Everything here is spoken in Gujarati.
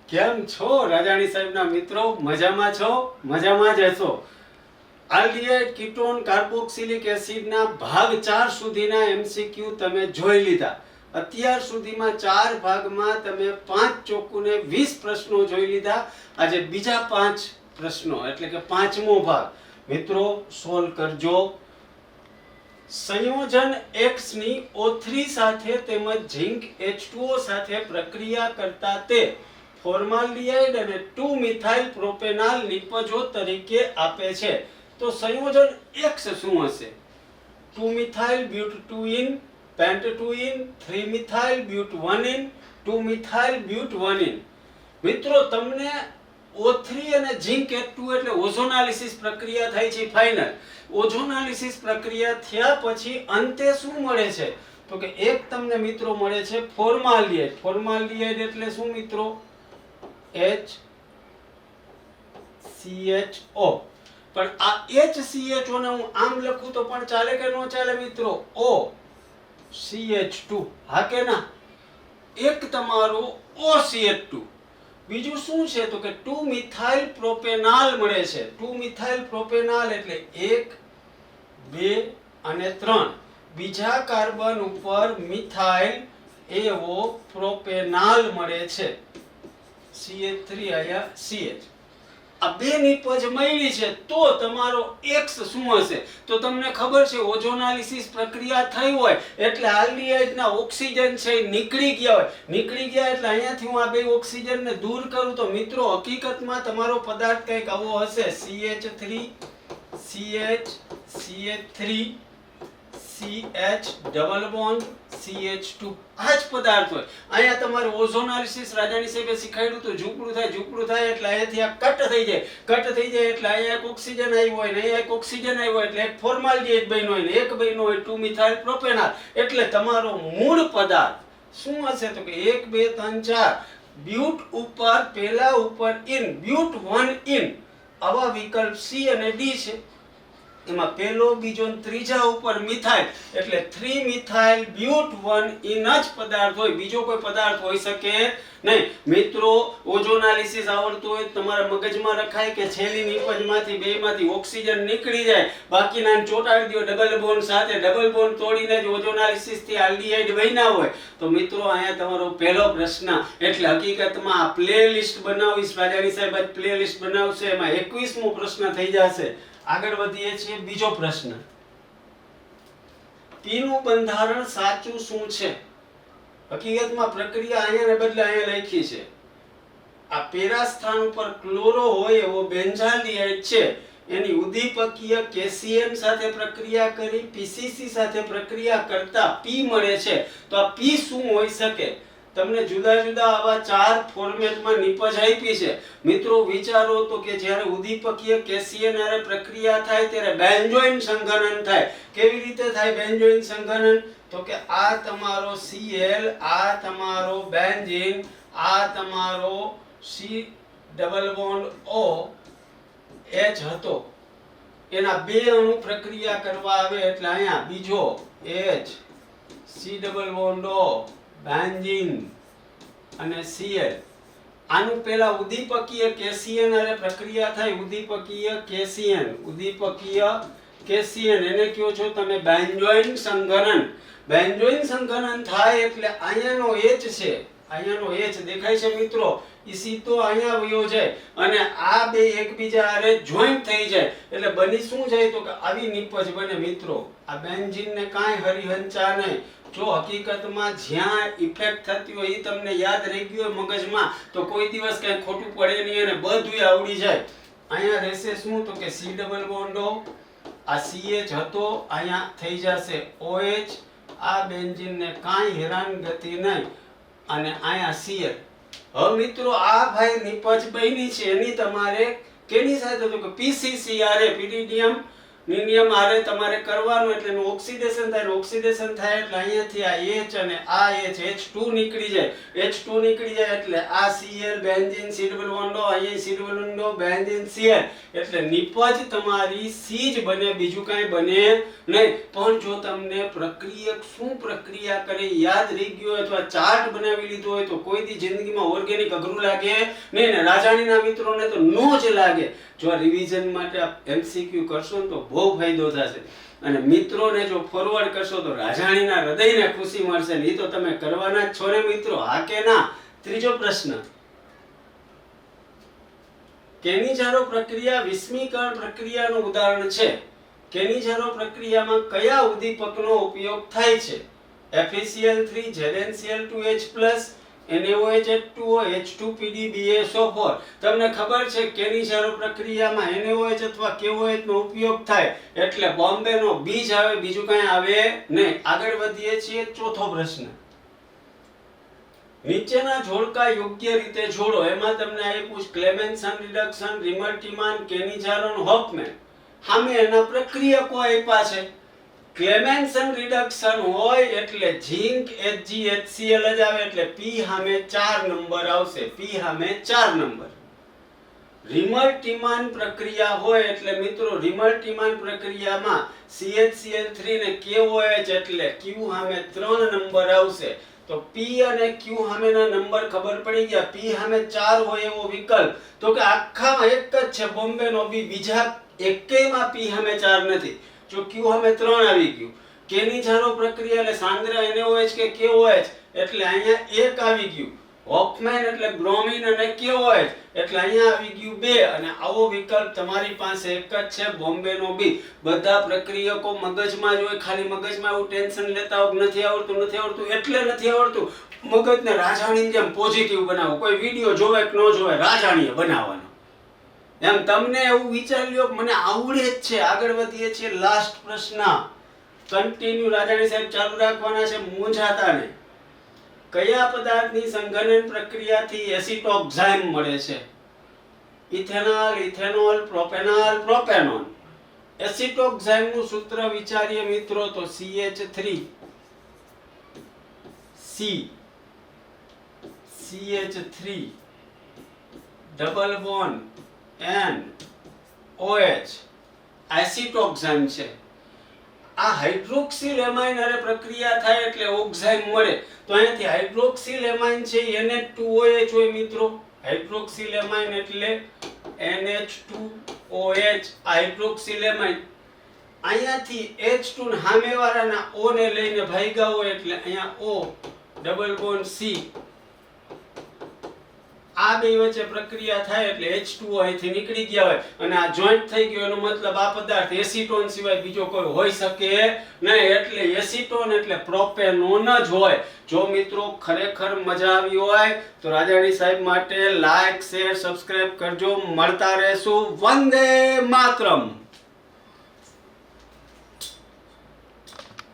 કેમ છો રાજાણી સાહેબના મિત્રો? મજામાં છો? મજામાં જ હશો. આલ્ડીહાઇડ કીટોન કાર્બોક્સિલિક એસિડના ભાગ 4 સુધીના એમસીક્યુ તમે જોઈ લીધા. અત્યાર સુધીમાં 4 ભાગમાં તમે 5 ચોકુને 20 પ્રશ્નો જોઈ લીધા. આજે બીજા 5 પ્રશ્નો એટલે કે પાંચમો ભાગ મિત્રો સોલ્વ કરજો. સંયોજન X ની O3 સાથે તેમજ ઝિંક H2O સાથે પ્રક્રિયા કરતા તે ફોર્માલ્ડિહાઇડ અને 2 મિથાઇલ પ્રોપેનાલ નિપજો તરીકે આપે છે. તો સંયોજન X શું હશે? 2 મિથાઇલ બ્યુટ 2 પેન્ટ 2 3 મિથાઇલ બ્યુટ 1 2 મિથાઇલ બ્યુટ 1 મિત્રો તમને O3 અને ઝિંક H2 એટલે ઓઝોનાલિસિસ પ્રક્રિયા થાય છે ફાઇનલ. ઓઝોનાલિસિસ પ્રક્રિયા થયા પછી અંતે શું મળે છે? તો કે એક તમને મિત્રો મળે છે ફોર્માલ્ડિહાઇડ. ફોર્માલ્ડિહાઇડ એટલે શું મિત્રો? HCHO. પણ આ HCHO ને હું આમ લખું તો પણ ચાલે કે ન ચાલે મિત્રો? OCH2. હા કે ના? એક તમારો OCH2. બીજું શું છે? તો કે 2 મિથાઇલ પ્રોપેનાલ મળે છે. 2 મિથાઇલ પ્રોપેનાલ એટલે 1 2 અને 3. બીજા કાર્બન ઉપર મિથાઇલ એવો પ્રોપેનાલ મળે છે. CH3 આયા CH. આ બે નિપજ મળી છે તો તમારો X શું હશે? તો તમને ખબર છે ઓઝોનાલિસિસ પ્રક્રિયા થઈ હોય એટલે આલ્ડીહાઇડના ઓક્સિજન છે નીકળી ગયા હોય. નીકળી ગયા એટલે અહીંયાથી હું આ બે ઓક્સિજનને દૂર કરું તો મિત્રો હકીકતમાં તમારો પદાર્થ કંઈક આવો હશે. CH3 CH CH3 CH double bond CH2. આ જ પદાર્થ હોય. અહીંયા તમારે ઓઝોનાલિસિસ રાજાની સાહેબે શીખવાડ્યું તો ઝૂપડું થાય એટલે અહીંયાથી આ કટ થઈ જાય. કટ થઈ જાય એટલે અહીંયા એક ઓક્સિજન આવ્યો હોય ને અહીંયા એક ઓક્સિજન આવ્યો હોય એટલે એક ફોર્માલ્ડિહાઇડ બન્યો હોય ને એક બન્યો હોય 2 મિથાઇલ પ્રોપેનાલ. એટલે તમારો મૂળ પદાર્થ શું હશે? તો કે 1 2 3 4 બ્યુટ ઉપર પહેલા ઉપર ઇન બ્યુટ 1 ઇન. આવા વિકલ્પ C અને D છે. એમાં પહેલો બીજો અને ત્રીજા ઉપર મિથાઇલ એટલે 3 મિથાઇલ બ્યુટ 1 ઇન જ પદાર્થ હોય. બીજો કોઈ પદાર્થ હોઈ શકે નહીં. મિત્રો ઓઝોનાલિસિસ આવડતું હોય તમારા મગજમાં રખાય કે છેલ્લી નિપજમાંથી બેમાંથી ઓક્સિજન નીકળી જાય બાકીના ચોંટાડી દો ડબલ બોન્ડ સાથે. ડબલ બોન્ડ તોડીને જ ઓઝોનાલિસિસ થી આલ્ડીહાઇડ બન્યા હોય. તો મિત્રો અહીંયા તમારો પહેલો પ્રશ્ન એટલે હકીકતમાં આ પ્લેલિસ્ટ બનાવીશ રાજાની સાહેબ આજ પ્લેલિસ્ટ બનાવશે એમાં 21મો પ્રશ્ન થઈ જશે. આગળ વધીએ છીએ. બીજો પ્રશ્ન, P નું બંધારણ સાચું શું છે? હકીકતમાં પ્રક્રિયા અહીંયાને બદલે અહીંયા લખી છે. આ પેરા સ્થાન ઉપર ક્લોરો હોય એવો બેન્ઝાલ્ડિહાઇડ છે એની ઉદ્દીપકીય કેસીએન સાથે પ્રક્રિયા કરી PCC સાથે પ્રક્રિયા કરતા P મળે છે. તો આ P શું હોઈ શકે? તમને જુદા જુદા આવા 4 ફોર્મેટમાં નિપજ આપી છે. મિત્રો વિચારો તો કે જ્યારે ઉદ્દીપકીય કેસીએન હારે પ્રક્રિયા થાય ત્યારે બેન્ઝોઇન સંઘનન થાય. કેવી રીતે થાય બેન્ઝોઇન સંઘનન? તો કે આ તમારો Cl, આ તમારો બેન્ઝીન, આ તમારો C double bond O H હતો. એના બે અણુ પ્રક્રિયા કરવા આવે એટલે અહીંયા બીજો H C double bond O benzene અને Cl. આનું પહેલા ઉદ્દીપકીય કેસીએન હારે પ્રક્રિયા થાય. ઉદ્દીપકીય કેસીએન એને કયો છો તમે બેન્ઝોઇન સંઘનન. બેન્ઝોઇન સંઘનન થાય એટલે અહીંયાનો H છે, અહીંયાનો H દેખાય છે મિત્રો, ઈ સીધો અહીંયા વયો જાય અને આ બે એકબીજા હારે જોઈન્ટ થઈ જાય એટલે બની શું જાય? તો કે આવી નિપજ બને મિત્રો. આ બેન્ઝીનને કાંઈ હરિહંચા નહીં. જો હકીકતમાં જ્યાં ઇફેક્ટ થતી હોય એ તમને યાદ રહી ગયું હોય મગજમાં તો કોઈ દિવસ કઈ ખોટું પડે નહીં અને બધું આવડી જાય. અહીંયા રહેશે શું? તો કે C ડબલ બોન્ડ O, આ CH હતો અહીંયા થઈ જશે OH. આ બેન્ઝીનને કાંઈ હેરાનગતિ નહીં અને અહીંયા Cl. હવે મિત્રો આ ભાઈ નિપજ બની છે એની તમારે કેની સાથે? તો કે PCC હારે, પિરિડિયમ ની નિયમ હારે તમારે કરવાનું એટલે એનું ઓક્સિડેશન થાય, ઓક્સિડેશન થાય એટલે અહીંયાથી આ H અને આ H H2 નીકળી જાય, H2 નીકળી જાય એટલે આ Cl benzene C double bond અહીંયા C double bond benzene Cl એટલે નિપજ તમારી C જ બને, બીજું કાંઈ બને નહીં. પણ જો તમને પ્રક્રિયક શું પ્રક્રિયા કરે યાદ રહી ગયો હોય અથવા ચાર્ટ બનાવી લીધો હોય તો કોઈ દી જિંદગીમાં ઓર્ગેનિક અઘરું લાગે નહીં ને રાજાણીના મિત્રોને તો નો જ લાગે. જો રિવિઝન માટે આપ MCQ કરશો ને તો બહુ ફાયદો થશે અને મિત્રોને જો ફોરવર્ડ કરશો તો રાજાણીના હૃદયને ખુશી મળશે ને. એ તો તમે કરવાના જ છો ને મિત્રો, હા કે ના? ત્રીજો પ્રશ્ન, કેનિજારો પ્રક્રિયા વિસ્મીકરણ પ્રક્રિયાનું ઉદાહરણ છે. કેનિજારો પ્રક્રિયામાં કયા ઉદ્દીપકનો ઉપયોગ થાય છે? FeCl3, ZnCl2H+, NaOH2O, H2PdBaSO4. તમને ખબર છે કેનિજારો પ્રક્રિયામાં NaOH અથવા KOH નો ઉપયોગ થાય એટલે બોમ્બે નો બીજ આવે, બીજું કઈ આવે નહીં. આગળ વધીએ છીએ. ચોથો પ્રશ્ન, નીચેના જોડકા યોગ્ય રીતે જોડો. એમાં તમને આપ્યું ક્લેમેન્સન રિડક્શન, રિમર્ટિમાન, કેનિજારો, હોફમેન. સામે એના પ્રક્રિયકો આપ્યા છે. ક્લેમેન્સન રિડક્શન હોય એટલે ઝિંક HgHCl જ આવે એટલે P સામે 4 નંબર આવશે, P સામે 4 નંબર. રિમર્ટિમાન પ્રક્રિયા હોય એટલે મિત્રો રિમર્ટિમાન પ્રક્રિયામાં CHCl3 ને KOH એટલે Q સામે 3 નંબર આવશે. તો P અને Q સામેના નંબર ખબર પડી ગયા. P સામે 4 હોય એવો વિકલ્પ તો કે આખામાં એક જ છે બોમ્બે નો બી, બીજા એકેયમાં P સામે 4 નથી. જો Q સામે 3 આવી ગયું. કેનિજારો પ્રક્રિયા એટલે સાંદ્ર NaOH કે KOH એટલે અહીંયા 1 આવી ગયું. હોફમેન એટલે બ્રોમિન અને KOH એટલે અહીંયા આવી ગયું 2 અને આવો વિકલ્પ તમારી પાસે એક જ છે બોમ્બે નો બી. બધા પ્રક્રિયકો મગજમાં જ હોય, ખાલી મગજમાં એવું ટેન્શન લેતા હોય નથી આવડતું એટલે નથી આવડતું. મગજને રાજાણીની જેમ પોઝિટિવ બનાવો. કોઈ વિડિયો જોવે કે ન જોવે રાજાણીએ બનાવવાનો. એમ તમને એવું વિચારી લ્યો મને આવડે જ છે. આગળ વધીએ છીએ. લાસ્ટ પ્રશ્ન, કન્ટિન્યુ રાજાણી સાહેબ ચાલુ રાખવાના છે, મૂંઝાતા નહીં. કયા પદાર્થની સંઘનન પ્રક્રિયાથી એસિટોક્સાઇમ મળે છે? Ethanol, ethanol, propanol, propanone. Acetoxime નું સૂત્ર વિચારીએ મિત્રો તો CH3 CH3 double bond NOH એસિટોક્સાઇમ છે. આ હાઇડ્રોક્સિલ એમાઇન હારે પ્રક્રિયા થાય એટલે ઓક્સાઇમ મળે. તો અહીંયાથી હાઇડ્રોક્સિલ એમાઇન છે NH2OH હોય મિત્રો. હાઇડ્રોક્સિલ એમાઇન એટલે NH2OH હાઇડ્રોક્સિલ એમાઇન. અહીંયાથી H2 ને સામેવાળાના O ને લઈને ભાગ્યા હોય એટલે અહીંયા O ડબલ બોન્ડ C. આ બે વચ્ચે પ્રક્રિયા થાય એટલે H2O અહીંથી નીકળી ગયા હોય અને આ જોઈન્ટ થઈ ગયો એનો મતલબ આ પદાર્થ એસિટોન સિવાય બીજો કોઈ હોઈ શકે નહીં. એટલે એસિટોન એટલે પ્રોપેનોન જ હોય. જો મિત્રો ખરેખર મજા આવી હોય તો રાજાણી સાહેબ માટે લાઈક, શેર, સબસ્ક્રાઇબ કરજો. મળતા રહેશું. વંદે માતરમ.